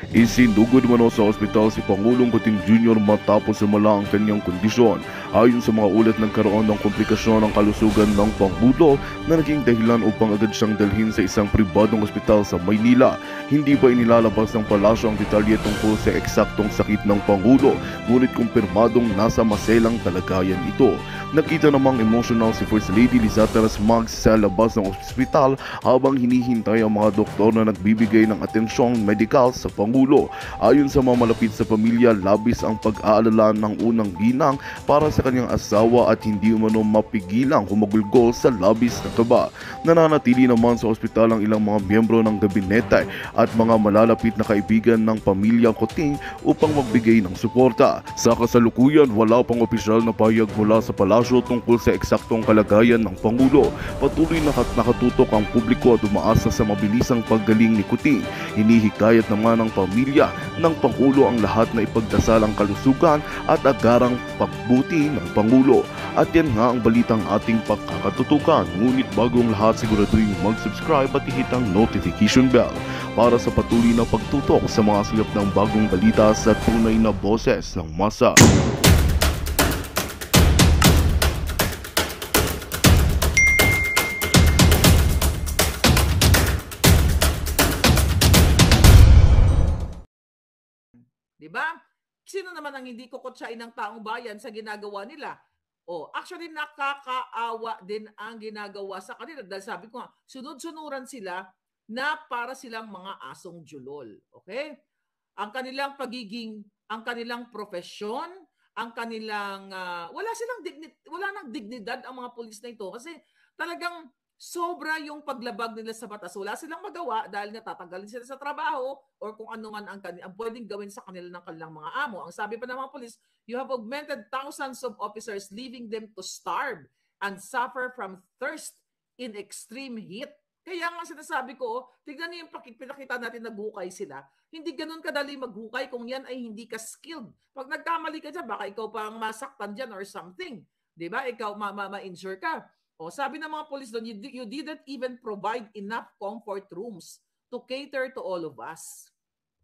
Isinugod mano sa ospital si Pangulong Kuting Jr. matapos sumala ang kanyang kondisyon. Ayon sa mga ulat, nagkaroon ng komplikasyon ang kalusugan ng Pangulo na naging dahilan upang agad siyang dalhin sa isang pribadong ospital sa Maynila. Hindi pa inilalabas ng palasyo ang detalye tungkol sa eksaktong sakit ng Pangulo, ngunit kumpirmadong nasa maselang kalagayan ito. Nakita namang emotional si First Lady Lizata Rasmag sa labas ng ospital habang hinihintay ang mga doktor na nagbibigay ng atensyong medikal sa Pangulo. Ayon sa mga malapit sa pamilya, labis ang pag-aalala ng unang ginang para sa kanyang asawa at hindi umano mapigilang humagulgol sa labis na kaba. Nananatili naman sa ospital ang ilang mga miyembro ng gabinete at mga malalapit na kaibigan ng pamilya Kuting upang magbigay ng suporta. Sa kasalukuyan, wala pang opisyal na pahayag mula sa palasyo tungkol sa eksaktong kalagayan ng Pangulo. Patuloy na nakatutok ang publiko at umaasa sa mabilisang paggaling ni Kuting. Hinihikayat naman ng pamilya ng Pangulo ang lahat na ipagdasal ang kalusugan at agarang pagbuti ng Pangulo. At yan nga ang balitang ating pagkakatutukan. Ngunit bagong lahat, siguraduhin mag-subscribe at ihit ang notification bell para sa patuloy na pagtutok sa mga silap ng bagong balita sa tunay na boses ng masa. Diba? Sino naman ang hindi kukutsain ng taong bayan sa ginagawa nila? Actually nakakaawa din ang ginagawa sa kanila dahil sabi ko nga, sunod-sunuran sila na para silang mga asong julol. Okay? Ang kanilang ang kanilang profesyon, ang kanilang wala nang dignidad ang mga pulis na ito kasi talagang sobra yung paglabag nila sa batas. Wala silang magawa dahil natatanggalin sila sa trabaho or kung ano man ang pwedeng gawin sa kanila ng kanilang mga amo. Ang sabi pa ng mga polis, you have augmented thousands of officers, leaving them to starve and suffer from thirst in extreme heat. Kaya nga sinasabi ko, tignan niyo yung pinakita natin naghukay sila. Hindi ganun kadali maghukay kung yan ay hindi ka skilled. Pag nagkamali ka dyan, baka ikaw pang masaktan dyan or something. Diba? Ikaw ma-injure ka. Sabi ng mga polis doon, you didn't even provide enough comfort rooms to cater to all of us.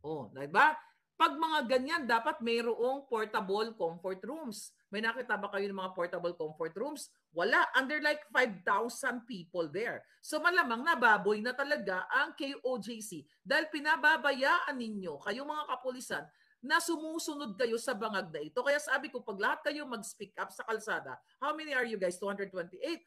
Diba? Pag mga ganyan, dapat mayroong portable comfort rooms. May nakita ba kayo ng mga portable comfort rooms? Wala. Under like 5,000 people there. So malamang nababoy na talaga ang KOJC dahil pinababayaan ninyo, kayong mga kapulisan, na sumusunod kayo sa bangag na ito. Kaya sabi ko, pag lahat kayo mag-speak up sa kalsada, how many are you guys? 228,000?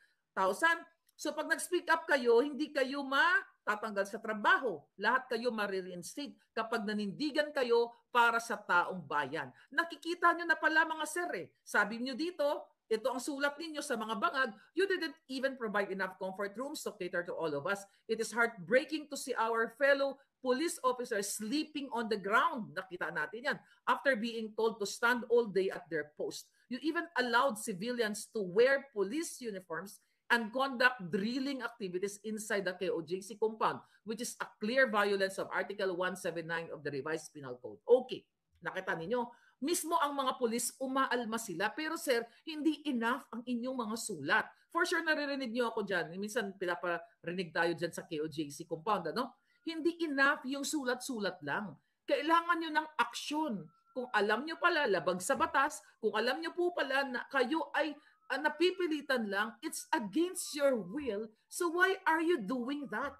So pag nag-speak up kayo, hindi kayo matatanggal sa trabaho. Lahat kayo ma-reinstate kapag nanindigan kayo para sa taong bayan. Nakikita nyo na pala mga sir Sabi nyo dito, ito ang sulat ninyo sa mga bangag, you didn't even provide enough comfort rooms to cater to all of us. It is heartbreaking to see our fellow police officers sleeping on the ground. Nakita natin yan. After being told to stand all day at their post. You even allowed civilians to wear police uniforms and conduct drilling activities inside the KOJC compound, which is a clear violence of Article 179 of the Revised Penal Code. Okay, nakita ninyo, mismo ang mga pulis umaalma sila, pero sir, hindi enough ang inyong mga sulat. For sure, naririnig nyo ako dyan. Minsan, pinaparinig tayo dyan sa KOJC compound, ano? Hindi enough yung sulat-sulat lang. Kailangan nyo ng aksyon. Kung alam nyo pala, labag sa batas, kung alam nyo po pala na kayo ay napipilitan lang, it's against your will. So why are you doing that?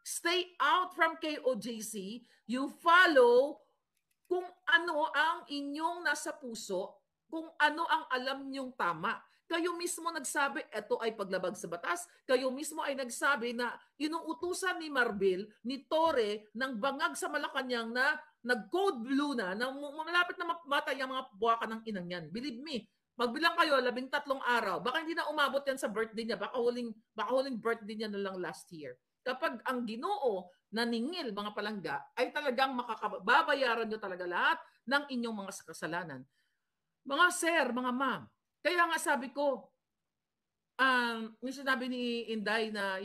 Stay out from KOJC. You follow kung ano ang inyong nasa puso, kung ano ang alam nyong tama. Kayo mismo nagsabi, ito ay paglabag sa batas. Kayo mismo ay nagsabi na inuutusan ni Marbil, ni Torre, ng bangag sa Malacanang na nag-code blue na malapit na matay ang mga buwaka ng inang yan. Believe me, magbilang kayo, 13 araw. Baka hindi na umabot yan sa birthday niya. Baka huling birthday niya na lang last year. Kapag ang Ginoo naningil, mga palangga, ay talagang babayaran nyo talaga lahat ng inyong mga kasalanan. Mga sir, mga ma'am, kaya nga sabi ko, yung sinabi ni Inday na,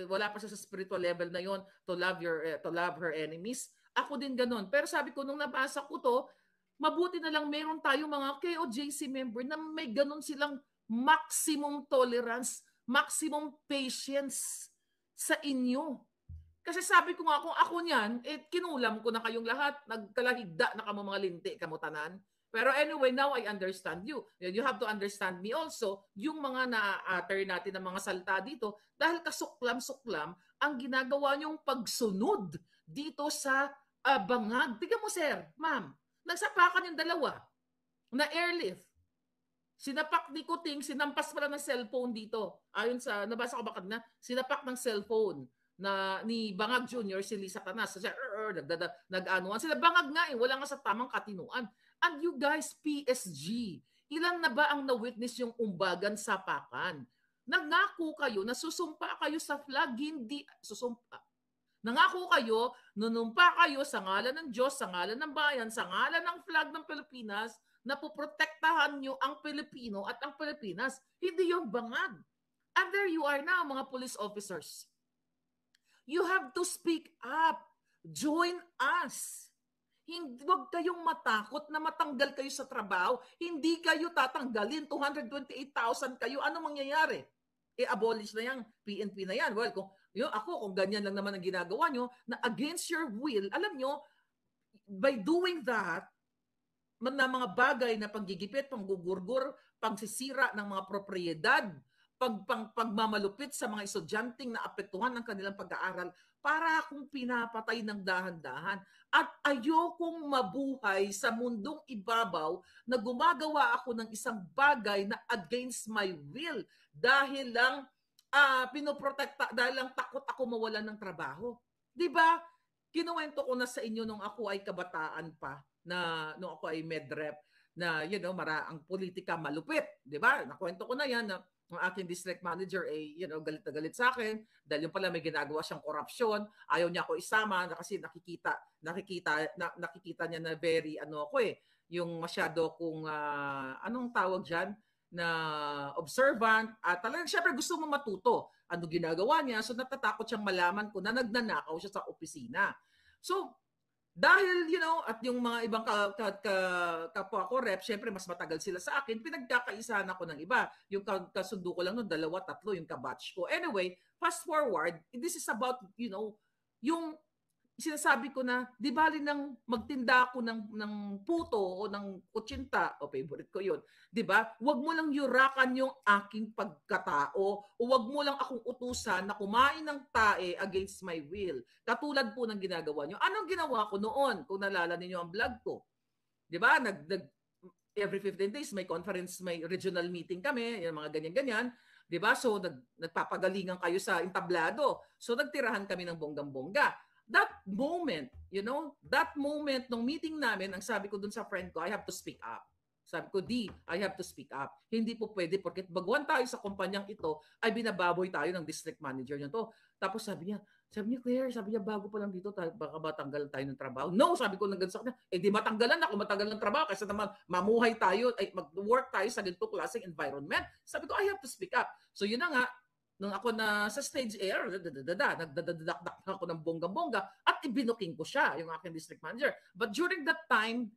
wala pa siya sa spiritual level na yon to love her enemies. Ako din ganun. Pero sabi ko, nung nabasa ko to, mabuti na lang meron tayong mga KOJC member na may ganun silang maximum tolerance, maximum patience sa inyo. Kasi sabi ko nga, kung ako niyan, kinulam ko na kayong lahat. Nagkalahigda na kamo mga linti, kamutanan. Pero anyway, now I understand you. You have to understand me also, yung mga na-utter natin ng mga salta dito, dahil kasuklam-suklam ang ginagawa niyong pagsunod dito sa bangag. Tingnan mo, sir, ma'am, nagsapakan yung dalawa na airlift. Sinapak ni Kuting, sinampas pala ng cellphone dito. Ayon sa, nabasa ko ba kanina, sinapak ng cellphone na ni Bangag Jr. si Lisa Canas. Nag-anuan. Sila Bangag nga wala nga sa tamang katinuan. And you guys, PSG, ilan na ba ang na-witness yung umbagan sapakan? Nangako kayo na susumpa kayo sa flag, hindi susumpa. Nangako kayo, nunumpa kayo sa ngalan ng Diyos, sa ngalan ng bayan, sa ngalan ng flag ng Pilipinas, na puprotektahan nyo ang Pilipino at ang Pilipinas. Hindi yung bangag. And there you are now, mga police officers. You have to speak up. Join us. Huwag kayong matakot na matanggal kayo sa trabaho. Hindi kayo tatanggalin. 228,000 kayo. Ano mangyayari? Abolish na yan. PNP na yan. Well, kung ganyan lang naman ang ginagawa nyo, na against your will, alam nyo, by doing that, na mga bagay na panggigipit, panggugurgur, pangsisira ng mga propriedad, pagmamalupit sa mga estudyanteng na apektuhan ng kanilang pag-aaral, para akong pinapatay ng dahan-dahan. At ayokong mabuhay sa mundong ibabaw na gumagawa ako ng isang bagay na against my will dahil lang pinoprotekta, dahil lang takot ako mawalan ng trabaho. 'Di ba? Kinuwento ko na sa inyo nung ako ay kabataan pa, na nung ako ay medrep, na ang politika malupit, 'di ba? Nakwento ko na 'yan na ang aking district manager galit na galit sa akin dahil yung pala may ginagawa siyang korupsyon, ayaw niya ako isama kasi nakikita niya na very yung masyado kung anong tawag diyan, na observant, at talagang syempre gusto mo matuto ano ginagawa niya, so natatakot siyang malaman ko na nagnanakaw siya sa opisina. So dahil, at yung mga ibang kapwa ko rep, syempre mas matagal sila sa akin, pinagkakaisahan ako ng iba. Yung kasundo ko lang nun, 2, 3, yung kabatch ko. Anyway, fast forward, this is about, yung sinasabi ko na, di bali nang magtinda ako ng puto o ng kutsinta, favorite ko yun, di ba? Huwag mo lang yurakan yung aking pagkatao, o huwag mo lang akong utusan na kumain ng tae against my will. Katulad po ng ginagawa nyo. Anong ginawa ko noon? Kung nalala ninyo ang vlog ko. Di ba? Every 15 days may conference, may regional meeting kami, yung mga ganyan-ganyan. Di ba? So nagpapagalingan kayo sa entablado. So nagtirahan kami ng bonggang-bongga. That moment, nung meeting namin, ang sabi ko dun sa friend ko, I have to speak up. Sabi ko, I have to speak up. Hindi po pwede porque baguhan tayo sa kumpanyang ito, ay binababoy tayo ng district manager niya to. Tapos sabi niya, Claire, bago pa lang dito, baka matanggalan tayo ng trabaho. No, sabi ko ng ganun sa kanya, di matanggalan ako, matagal ng trabaho, kasi naman mamuhay tayo, mag-work tayo sa ganito klaseng environment. Sabi ko, I have to speak up. So yun na nga, nung ako na sa stage air, nagdadadakdak na ako ng bongga-bongga at ibinuking ko siya, yung aking district manager. But during that time,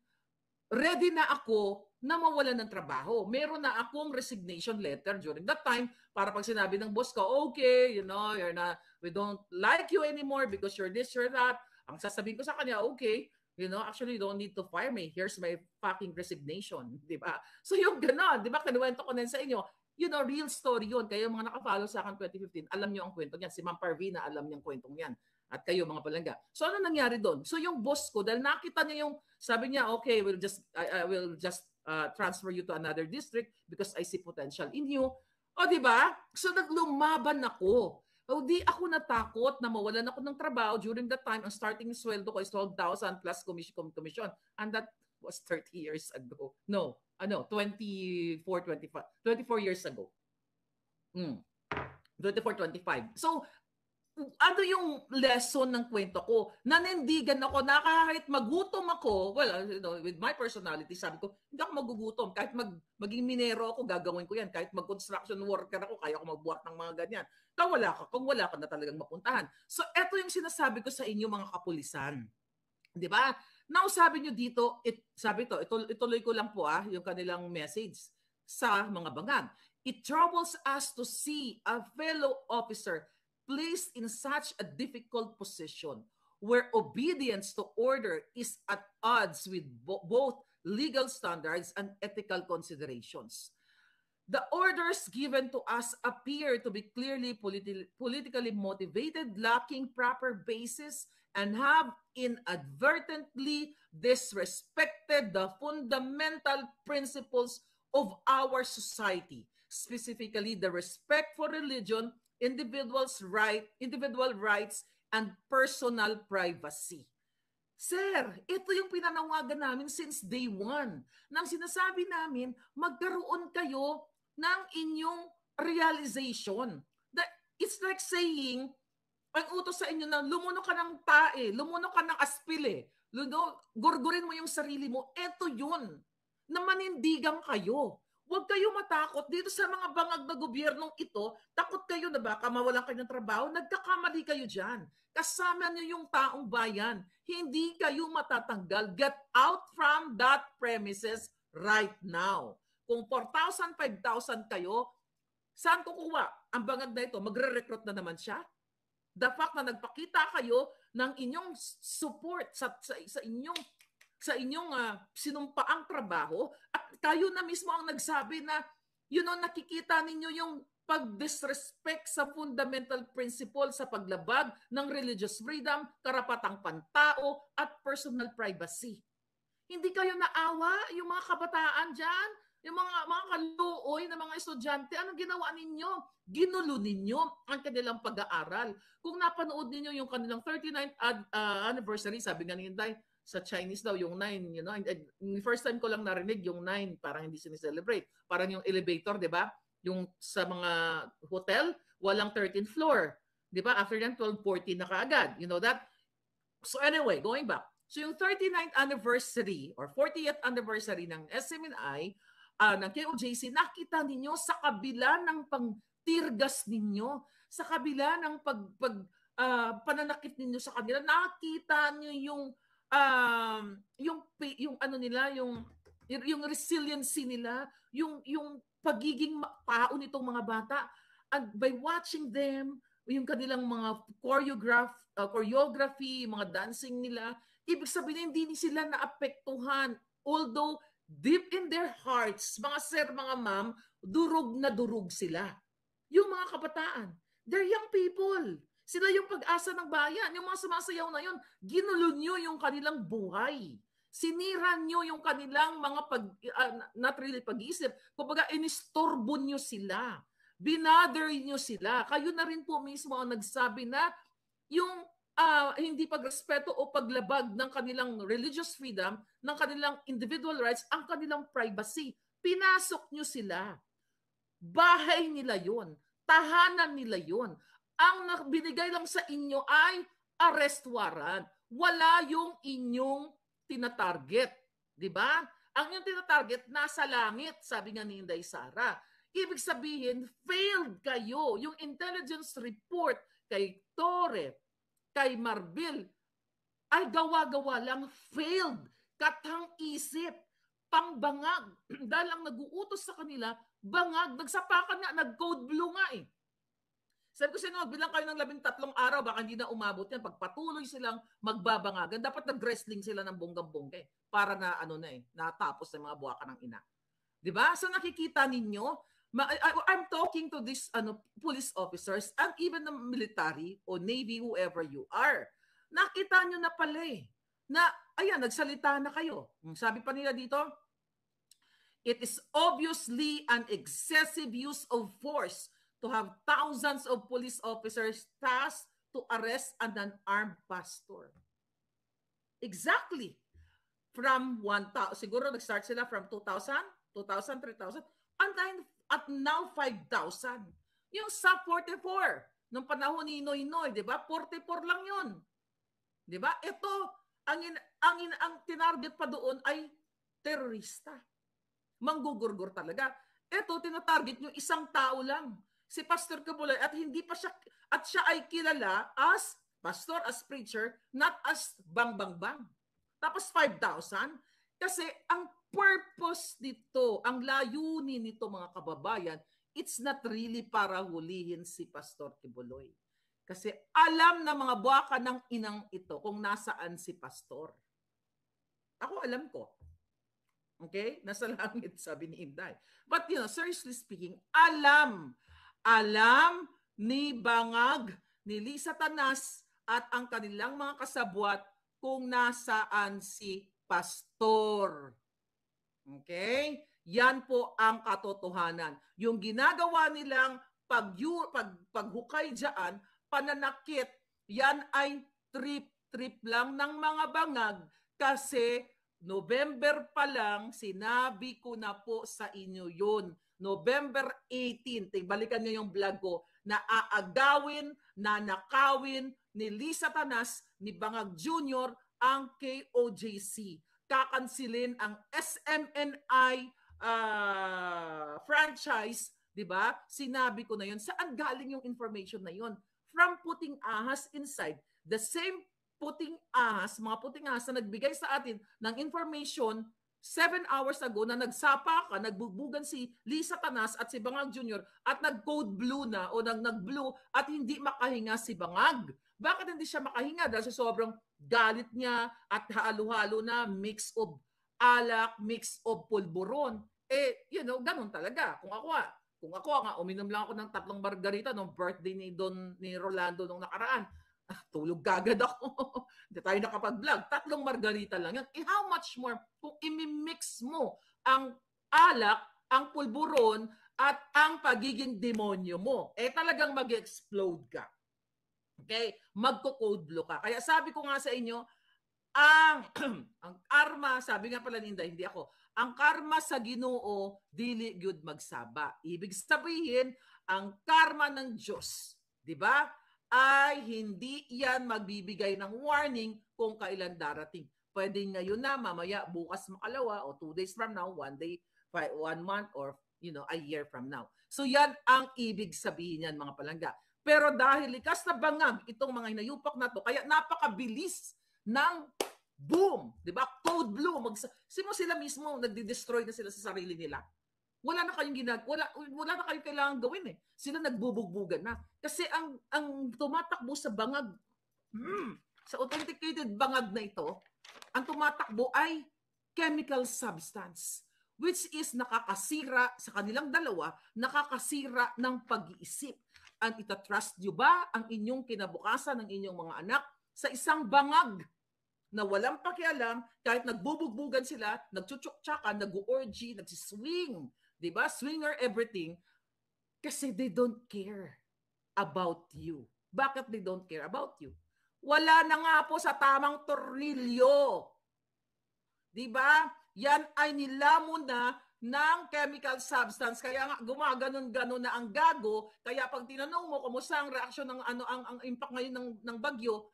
ready na ako na mawalan ng trabaho. Meron na akong resignation letter during that time para pag sinabi ng boss ko, okay, we don't like you anymore because you're this, you're that. Ang sasabihin ko sa kanya, okay, actually you don't need to fire me. Here's my fucking resignation. Diba? So yung gano'n, diba? Kinuwento ko na sa inyo. Real story yun. Kayo mga nakafollow sa akin 2015, alam nyo ang kwento niyan. Si Ma'am Parvina, alam niyang kwentong yan. At kayo mga palangga. So ano nangyari doon? So yung boss ko, dahil nakita niya sabi niya, okay, I will just transfer you to another district because I see potential in you. O diba? So naglumaban ako. O di ako natakot na mawalan ako ng trabaho. During that time, ang starting sweldo ko is 12,000 plus commission. And that was 30 years ago. No, 24 years ago. 24, 25. So, ano yung lesson ng kwento ko? Nanindigan ako, kahit magutom ako, with my personality, sabi ko, hindi ako magugutom. Kahit maging minero ako, gagawin ko yan. Kahit mag-construction worker ako, kaya ako magbuhat ng mga ganyan. Kung wala ka na talagang mapuntahan. So, eto yung sinasabi ko sa inyo, mga kapulisan. Di ba? Now, sabi nyo dito, ituloy ko lang po yung kanilang message sa mga bangag. It troubles us to see a fellow officer placed in such a difficult position where obedience to order is at odds with both legal standards and ethical considerations. The orders given to us appear to be clearly politically motivated, lacking proper basis, and have inadvertently disrespected the fundamental principles of our society, specifically the respect for religion, individual rights, and personal privacy. Sir, ito yung pinanawagan namin since day one. Nang sinasabi namin, magkaroon kayo ng inyong realization. That it's like saying, ang utos sa inyo na lumuno ka ng tae, lumuno ka ng aspile, gurgurin mo yung sarili mo. Ito yun, na manindigan kayo. Huwag kayo matakot dito sa mga bangag na gobyernong ito. Takot kayo na baka mawalan kayo ng trabaho. Nagkakamali kayo dyan. Kasama niyo yung taong bayan. Hindi kayo matatanggal. Get out from that premises right now. Kung 4,000, 5,000 kayo, saan kukuha ang bangag na ito? Magre-recruit na naman siya? The fact na nagpakita kayo ng inyong support sa inyong sinumpaang trabaho at kayo na mismo ang nagsabi na nakikita ninyo yung pag-disrespect sa fundamental principle sa paglabag ng religious freedom, karapatang pantao at personal privacy. Hindi kayo naawa yung mga kabataan dyan, yung mga kaluoy na mga estudyante, anong ginawa ninyo? Ginulo ninyo ang kanilang pag-aaral. Kung napanood ninyo yung kanilang 39th anniversary, sabi nga ni Inday, sa Chinese daw, yung 9, first time ko lang narinig yung 9, parang hindi sineselebrate. Parang yung elevator, di ba? Yung sa mga hotel, walang 13th floor. Di ba? After that, 12, 14 na kaagad. You know that? So anyway, going back. So yung 39th anniversary or 40th anniversary ng SMNI, ng KOJC, nakita ninyo sa kabila ng pangtirgas ninyo, sa kabila ng pananakit ninyo sa kanila, nakita niyo yung ano nila, yung resiliency nila, yung pagiging tao nitong mga bata, and by watching them, yung kanilang mga choreography, mga dancing nila, ibig sabihin hindi sila naapektuhan, although deep in their hearts, mga sir, mga ma'am, durog na durog sila. Yung mga kabataan, they're young people. Sila yung pag-asa ng bayan. Yung mga sumasayaw na yun, ginulo nyo yung kanilang buhay. Sinira nyo yung kanilang mga not really pag-iisip. Kumbaga, inistorbo nyo sila. Binother nyo sila. Kayo na rin po mismo ang nagsabi na yung hindi pagrespeto o paglabag ng kanilang religious freedom, ng kanilang individual rights, ang kanilang privacy. Pinasok nyo sila. Bahay nila yun. Tahanan nila yun. Ang binigay lang sa inyo ay arrest warrant. Wala yung inyong tinatarget. Diba? Ang inyong tinatarget, nasa langit, sabi nga ni Inday Sara. Ibig sabihin, failed kayo. Yung intelligence report kay Torre, kay Marbil, ay gawa-gawa lang, failed. Katang isip, pangbangag. Dahil ang nag-uutos sa kanila, bangag, nagsapakan nga, nag-code blue nga eh. Sabi ko sa inyo, bilang kayo ng 13 araw, baka hindi na umabot yan. Pagpatuloy silang magbabangagan, dapat nag-wrestling sila ng bonggang-bongga para na natapos ng mga buwakan ng ina. Diba? So nakikita ninyo, I'm talking to these police officers and even the military o Navy, whoever you are. Nakita nyo na pala na, ayan, nagsalita na kayo. Sabi pa nila dito, it is obviously an excessive use of force to have thousands of police officers tasked to arrest an unarmed pastor. Exactly. From 1,000, siguro nag-start sila from 2,000, 3,000, at now 5,000. Yung sa 44, nung panahon ni Noynoy, di ba? 44 lang yun. Di ba? Ito, ang tinarget pa doon ay terorista. Manggugurgur talaga. Ito, tinatarget nyo isang tao lang. Si Pastor Kibuloy, at hindi pa siya, at siya ay kilala as pastor, as preacher, not as bang. Tapos 5,000. Kasi ang purpose nito, ang layunin nito mga kababayan, it's not really para hulihin si Pastor Kibuloy. Kasi alam na mga buwaka ng inang ito kung nasaan si pastor. Ako alam ko. Okay? Nasa langit, sabi ni Inday. But seriously speaking, alam ni Bangag, ni Lisa Tanas, at ang kanilang mga kasabwat kung nasaan si pastor. Okay? Yan po ang katotohanan. Yung ginagawa nilang paghukay dyan, pananakit, yan ay trip lang ng mga bangag kasi November pa lang, sinabi ko na po sa inyo yun. November 18, balikan nyo yung vlog ko, na aagawin, nanakawin ni Lisa Tanas, ni Bangag Jr. ang KOJC. Kakansilin ang SMNI franchise, di ba? Sinabi ko na yun. Saan galing yung information na yun? From Puting Ahas Inside. The same puting ahas, mga puting ahas na nagbigay sa atin ng information 7 hours ago na nagsapa ka, nagbugbugan si Lisa Tanas at si Bangag Jr. at nag-code blue na o nag-blue at hindi makahinga si Bangag. Bakit hindi siya makahinga? Dahil sa sobrang galit niya at halo-halo na mix of alak, mix of pulburon. Ganun talaga. Kung ako nga, uminom lang ako ng 3 margarita nung birthday ni Rolando nung nakaraan. Tulog kagad ako. Hindi tayo nakapag-vlog. 3 margarita lang yan. How much more kung imimix mo ang alak, ang pulburon, at ang pagiging demonyo mo? Talagang mag-explode ka. Okay? Magko-code blue ka. Kaya sabi ko nga sa inyo, ang karma, sabi nga pala ni Inday, hindi ako, ang karma sa Ginoo, dili gyud magsaba. Ibig sabihin, ang karma ng Diyos, di ba? Ay hindi yan magbibigay ng warning kung kailan darating. Pwede ngayon na, mamaya, bukas makalawa, o 2 days from now, 1 day, 1 month, or a year from now. So yan ang ibig sabihin yan, mga palangga. Pero dahil likas na bangag itong mga hinayupak na to, kaya napakabilis ng boom, di ba? Code blue, sila mismo nagdi-destroy na sila sa sarili nila. Wala na kayong wala na kayong kailangan gawin eh. Sila nagbubugbugan na. Kasi ang tumatakbo sa bangag, sa authenticated bangag na ito, ang tumatakbo ay chemical substance, which is nakakasira sa kanilang dalawa, nakakasira ng pag-iisip. Ang itatrust nyo ba ang inyong kinabukasan ng inyong mga anak sa isang bangag na walang pakialam, kahit nagbubugbugan sila, nagchuchuk-tsakan, nag-orgy, nagsiswing, diba? Swinger everything, kasi they don't care about you. Bakit they don't care about you? Wala na nga po sa tamang tornilyo. Diba? Yan ay nilamon na ng chemical substance. Kaya nga gumaganon-ganon na ang gago. Kaya pag tinanong mo kumusta ang reaksyon ng ang impact ngayon ng bagyo,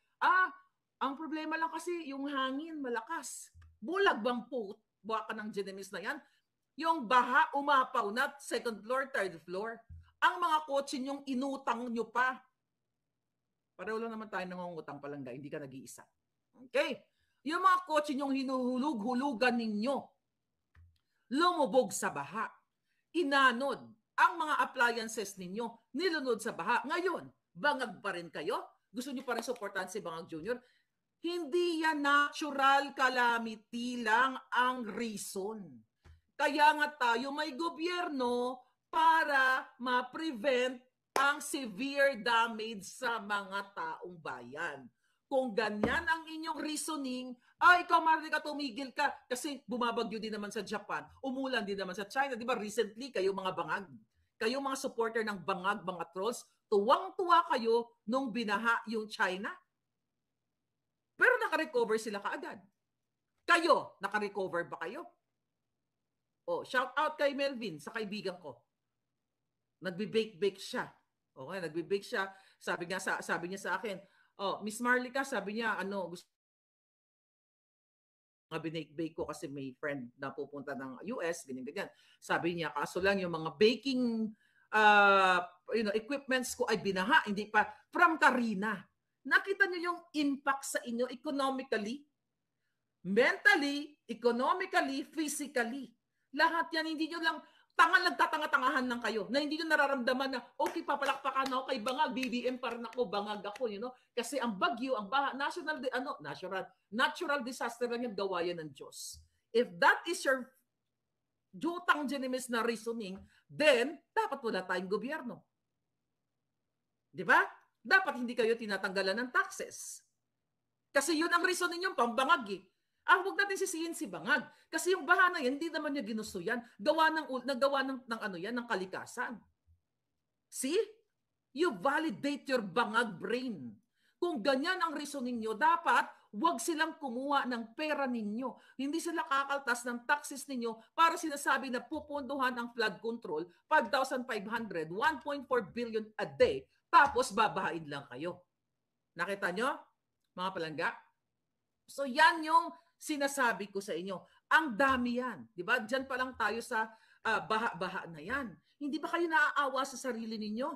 ang problema lang kasi yung hangin malakas. Bulag bang po baka ng Genemis na yan? Yung baha umapaw na 2nd floor, 3rd floor. Ang mga kotse nyong inutang nyo pa. Pareho lang naman tayo nangungutang palangga, hindi ka nag-iisa. Okay? Yung mga kotse nyong hinuhulug-hulugan ninyo, lumubog sa baha. Inanod ang mga appliances ninyo, nilunod sa baha. Ngayon, bangag pa rin kayo? Gusto nyo pa rin supportan si Bangag Jr.? Hindi yan natural calamity lang ang reason. Kaya nga tayo may gobyerno para ma-prevent ang severe damage sa mga taong bayan. Kung ganyan ang inyong reasoning, ikaw Marika, tumigil ka kasi bumabagyo din naman sa Japan, umulan din naman sa China. Di ba recently, kayo mga bangag, kayo mga supporter ng bangag, mga trolls, tuwang-tuwa kayo nung binaha yung China. Pero nakarecover sila kaagad. Kayo, nakarecover ba kayo? Shout out kay Melvin, sa kaibigan ko. Nagbe-bake siya. Okay, nagbe-bake siya. Sabi niya sa akin, Miss Marlica, sabi niya, gusto nga binake-bake ko kasi may friend na pupunta ng US, ganyan-ganyan. Sabi niya, kaso lang yung mga baking equipments ko ay binaha, hindi pa, from Karina. Nakita niyo yung impact sa inyo economically, mentally, economically, physically. Lahat yan, hindi nyo lang nagtatanga-tangahan lang kayo na hindi nyo nararamdaman na, okay, papalakpakan ako kay Bangag, BBM pa rin ako, Bangag ako, you know? Kasi ang bagyo, ang baha, natural disaster lang yung gawa yan ng Diyos. If that is your jutang genimis na reasoning, then dapat wala tayong gobyerno. Di ba? Dapat hindi kayo tinatanggalan ng taxes. Kasi yun ang reason ninyong pambangag eh. Huwag natin sisihin si Bangag. Kasi yung baha na yan, hindi naman niya ginusto yan. Nagawa ng kalikasan. See? You validate your Bangag brain. Kung ganyan ang reasoning nyo, dapat wag silang kumuha ng pera ninyo. Hindi sila kakaltas ng taxes ninyo para sinasabi na pupunduhan ang flood control, 5,500, 1.4 billion a day, tapos babahain lang kayo. Nakita nyo, mga palangga? So yan yung sinasabi ko sa inyo. Ang dami yan. Diba? Diyan pa lang tayo sa baha-baha na yan. Hindi ba kayo naaawa sa sarili ninyo?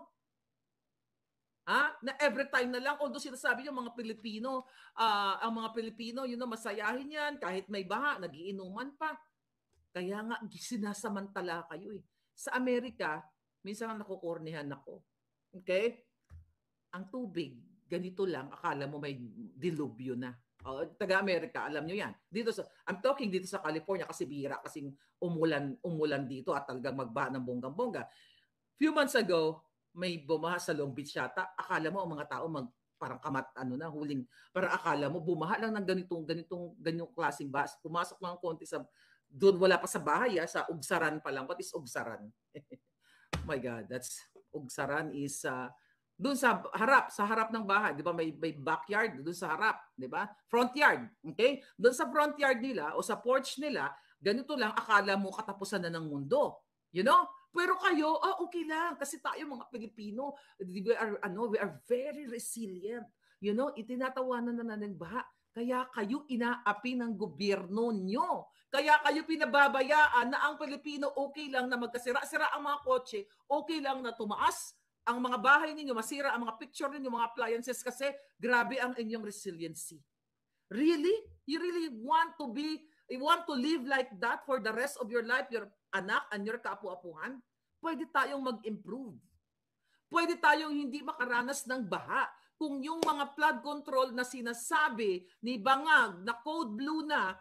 Na every time na lang, although sinasabi yung mga Pilipino, ang mga Pilipino, masayahin yan, kahit may baha, nagiinuman pa. Kaya nga, sinasamantala kayo eh. Sa Amerika, minsan nakukornihan ako. Okay? Ang tubig, ganito lang, akala mo may dilubyo na. Taga-Amerika, alam nyo yan. I'm talking dito sa California kasi bihira kasing umulan dito at talagang magbaha ng bonggang-bongga. Few months ago, may bumaha sa Long Beach yata. Akala mo ang mga tao parang huling, para akala mo bumaha lang ng ganitong klaseng bahas. Pumasok lang konti doon wala pa sa bahay, sa Ugsaran pa lang. What is Ugsaran? Oh my God, Ugsaran is doon sa harap ng bahay, 'di ba? May backyard doon sa harap, 'di ba? Front yard, okay? Doon sa front yard nila o sa porch nila, ganito lang akala mo katapusan na ng mundo. You know? Pero kayo, okay lang kasi tayo mga Pilipino, we are very resilient. You know, itinatawanan na ng baha. Kaya kayo inaapi ng gobyerno nyo. Kaya kayo pinababayaan na ang Pilipino okay lang na magkasira-sira ang mga kotse, okay lang na tumaas ang mga bahay ninyo, masira ang mga picture ninyo, mga appliances kasi grabe ang inyong resiliency. Really? You really want to live like that for the rest of your life, your anak and your kaapu-apuhan? Pwede tayong mag-improve. Pwede tayong hindi makaranas ng baha. Kung yung mga flood control na sinasabi ni Bangag na code blue na,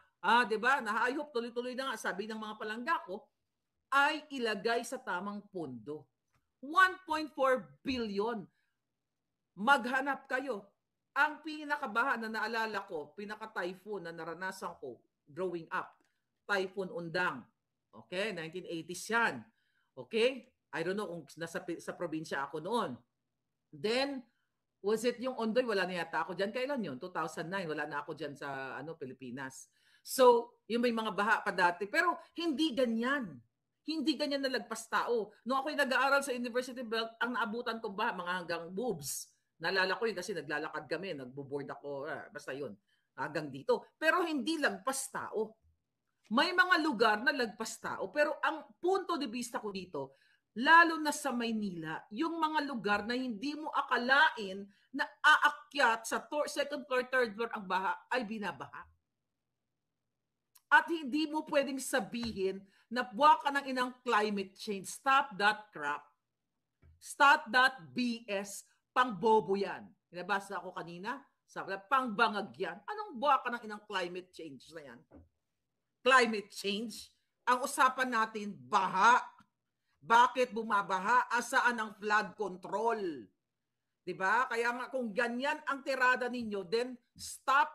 'di ba? Na I hope tuloy-tuloy na nga sabi ng mga palangga ko, ay ilagay sa tamang pondo. 1.4 billion. Maghanap kayo. Ang pinakabaha na naalala ko, pinaka-typhoon na naranasan ko growing up, Typhoon Undang. Okay, 1980s yan. Okay? I don't know kung sa probinsya ako noon. Then, was it yung Ondoy? Wala na yata ako dyan. Kailan yun? 2009. Wala na ako dyan sa Pilipinas. So, yung may mga baha pa dati. Pero hindi ganyan. Hindi ganyan nalagpas tao. Nung ako'y nag-aaral sa University Belt, ang naabutan ko ba mga hanggang boobs. Nalala ko yun kasi naglalakad kami, nagbo-board ako, basta yun, hanggang dito. Pero hindi lagpas tao. May mga lugar na lagpas tao, pero ang punto de vista ko dito, lalo na sa Maynila, yung mga lugar na hindi mo akalain na aakyat sa second floor, third floor ang baha, ay binabaha. At hindi mo pwedeng sabihin na buwak ka ng inang climate change. Stop that crap. Stop that BS. Pang-bobo yan. Nabasa ako kanina. Sabi na, pang-bangag yan. Anong buwak ka ng inang climate change na yan? Climate change? Ang usapan natin, baha. Bakit bumabaha? Asaan ang flood control? Diba? Kaya nga kung ganyan ang tirada ninyo, then stop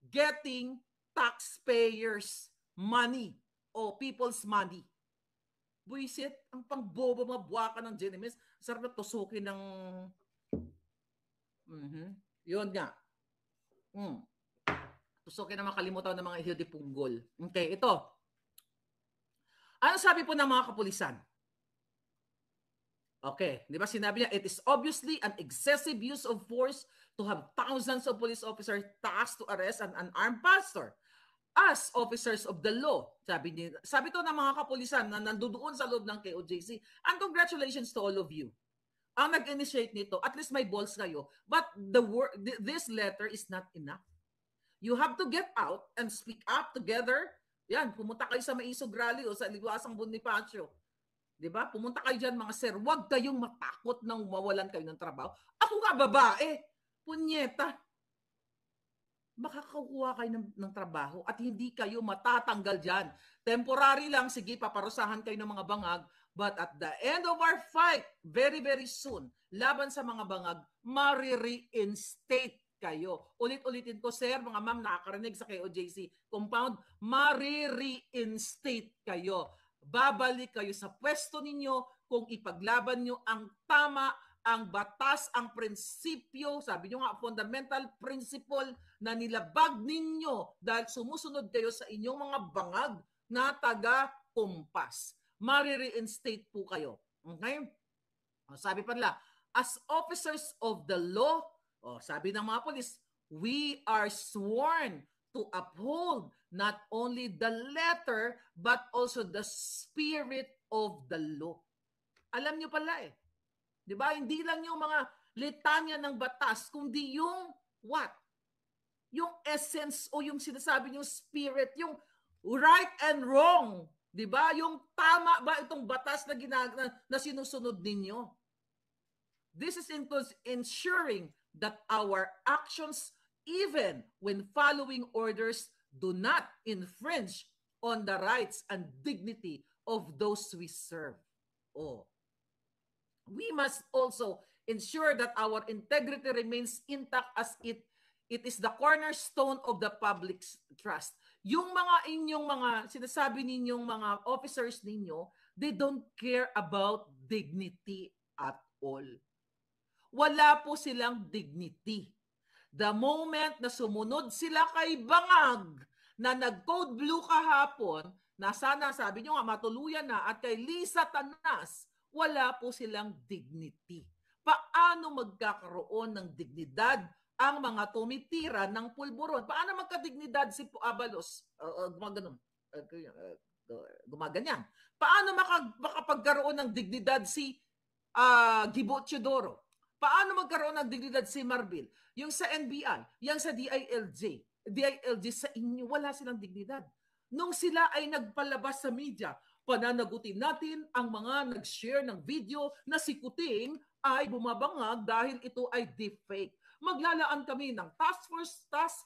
getting taxpayers' money o people's money. Buisit, ang pangbobo mga buwaka ng Genemis, sarap na tusukin ng yun nga. Tusukin na makalimutan ng mga ihodipunggol. Okay, ito. Ano sabi po ng mga kapulisan? Okay, di ba sinabi niya, it is obviously an excessive use of force to have thousands of police officers tasked to arrest an unarmed pastor as officers of the law. Sabi to ng mga kapulisan na nandoon sa loob ng KOJC. And congratulations to all of you. Ang nag-initiate nito, at least may balls kayo. But this letter is not enough. You have to get out and speak up together. Yan, pumunta kayo sa Maisog Rally o sa Liwasang Bonifacio. Di ba? Pumunta kayo dyan mga sir, huwag kayong matakot nang mawalan kayo ng trabaho. Ako nga babae, punyeta, makakakuha kayo ng trabaho at hindi kayo matatanggal dyan. Temporary lang, sige, paparusahan kayo ng mga bangag, but at the end of our fight, very, very soon, laban sa mga bangag, mari-reinstate kayo. Ulit-ulitin ko, sir, mga ma'am, nakakarinig sa KOJC compound, mari-reinstate kayo. Babalik kayo sa pwesto ninyo kung ipaglaban nyo ang tama, ang batas, ang prinsipyo, sabi nyo nga, fundamental principle na nilabag ninyo dahil sumusunod kayo sa inyong mga bangag na taga-kumpas. Mari-reinstate po kayo. Okay? Sabi pa nila, as officers of the law, sabi ng mga polis, we are sworn to uphold not only the letter but also the spirit of the law. Alam nyo pala eh. Di ba? Hindi lang yung mga litanya ng batas, kundi yung what? Yung essence o yung sinasabi yung spirit, yung right and wrong. Di ba? Yung tama ba itong batas na, na sinusunod ninyo? This is ensuring that our actions, even when following orders, do not infringe on the rights and dignity of those we serve. We must also ensure that our integrity remains intact as it is the cornerstone of the public's trust. Yung mga inyong mga sinasabi ninyong mga officers ninyo, they don't care about dignity at all. Wala po silang dignity. The moment na sumunod sila kay bangag na nag-code blue kahapon, na sana sabi nyo nga matuluyan na, at kay Lisa Tanas, wala po silang dignity. Paano magkakaroon ng dignidad ang mga tumitira ng pulburon? Paano magkadignidad si Abalos? Gumaganyan. Paano makapagkaroon ng dignidad si Gibo Teodoro? Paano magkaroon ng dignidad si Marbil? Yung sa NBI, yung sa DILG sa inyo, wala silang dignidad. Nung sila ay nagpalabas sa media, pananagutin natin ang mga nag-share ng video na si Kuting ay bumabangag dahil ito ay deepfake. Maglalaan kami ng task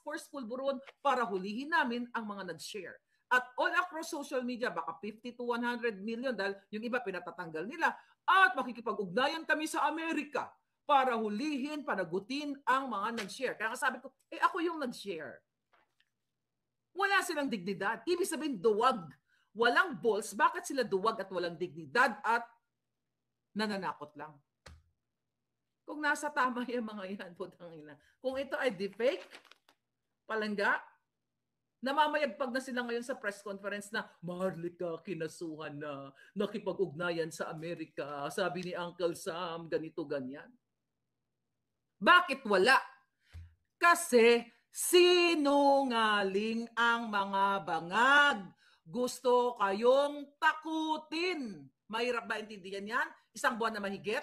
force pulburon para hulihin namin ang mga nag-share. At all across social media, baka 50 to 100 million dahil yung iba pinatatanggal nila. At makikipag-ugnayan kami sa Amerika para hulihin, panagutin ang mga nag-share. Kaya sabi ko, ako yung nag-share. Wala silang dignidad. Ibig sabihin, duwag. Walang balls. Bakit sila duwag at walang dignidad at nananakot lang? Kung nasa tama yung mga yan, putang ina. Kung ito ay deepfake, palangga, namamayagpag na sila ngayon sa press conference na Maharlika, kinasuhan na, nakipag-ugnayan sa Amerika, sabi ni Uncle Sam, ganito, ganyan. Bakit wala? Kasi sinungaling ang mga bangag. Gusto kayong takutin. Mahirap ba intindihan yan? Isang buwan na mahigit?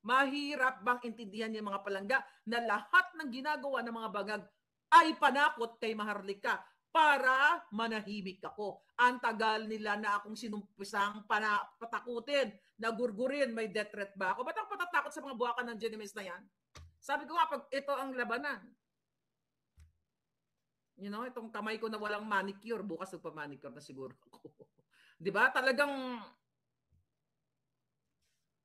Mahirap bang intindihan yung mga palangga na lahat ng ginagawa ng mga bangag ay panakot kay Maharlika para manahimik ako? Ang tagal nila na akong sinumpisang patakutin, nagurgurin, may death threat ba ako? Ba't ako patatakot sa mga buwakan ng Genemis na yan? Sabi ko nga, pag ito ang labanan, itong kamay ko na walang manicure, bukas magpa-manicure na siguro ako. Di ba? Talagang,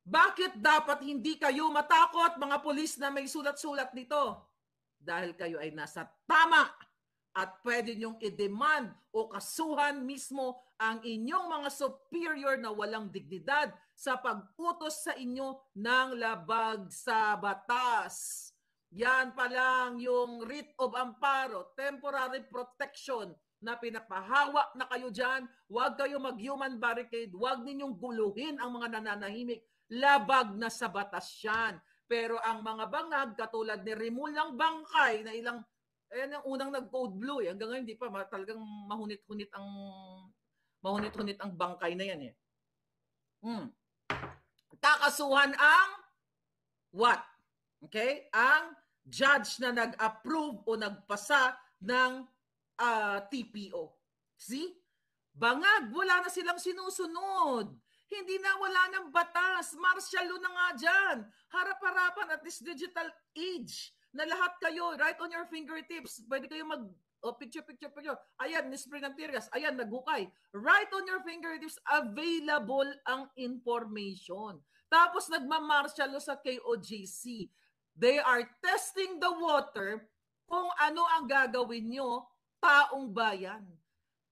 bakit dapat hindi kayo matakot, mga pulis na may sulat-sulat dito? Dahil kayo ay nasa tama at pwede niyong i-demand o kasuhan mismo ang inyong mga superior na walang dignidad sa pag-utos sa inyo ng labag sa batas. Yan pa lang yung writ of amparo, temporary protection na pinapahawa na kayo dyan. Huwag kayo mag-human barricade. Huwag ninyong guluhin ang mga nananahimik. Labag na sa batas yan. Pero ang mga bangag, katulad ni Rimulang Bangkay na ilang, ayan ang unang nag-code blue. Hanggang ngayon, hindi pa. Talagang mahunit-hunit ang bangkay na yan. Kakasuhan ang what? Okay? Ang judge na nag-approve o nagpasa ng TPO. See? Bangag, wala na silang sinusunod. Hindi na, wala ng batas. Martial law na nga dyan. Harap-harapan at this digital age na lahat kayo, right on your fingertips. Pwede kayo mag picture. Ayan, nispray ng tear gas. Ayan, naghukay. Right on your fingertips, available ang information. Tapos nagmamartial law sa KOJC. They are testing the water kung ano ang gagawin nyo, taong bayan.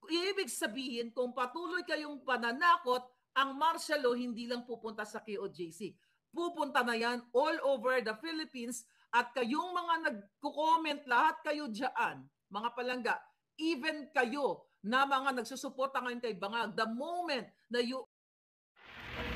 Ibig sabihin, kung patuloy kayong pananakot, ang martial law hindi lang pupunta sa KOJC. Pupunta na yan all over the Philippines at kayong mga nagko-comment, lahat kayo dyan, mga palangga, even kayo na mga nagsusuporta ngayon kay Bangag, the moment na you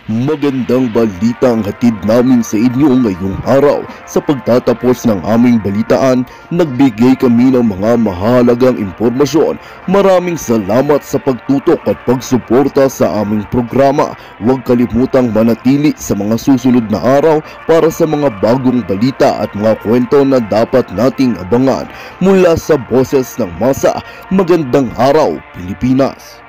Magandang balita ang hatid namin sa inyo ngayong araw. Sa pagtatapos ng aming balitaan, nagbigay kami ng mga mahalagang impormasyon. Maraming salamat sa pagtutok at pagsuporta sa aming programa. Huwag kalimutang manatili sa mga susunod na araw para sa mga bagong balita at mga kwento na dapat nating abangan. Mula sa Boses ng Masa, magandang araw, Pilipinas!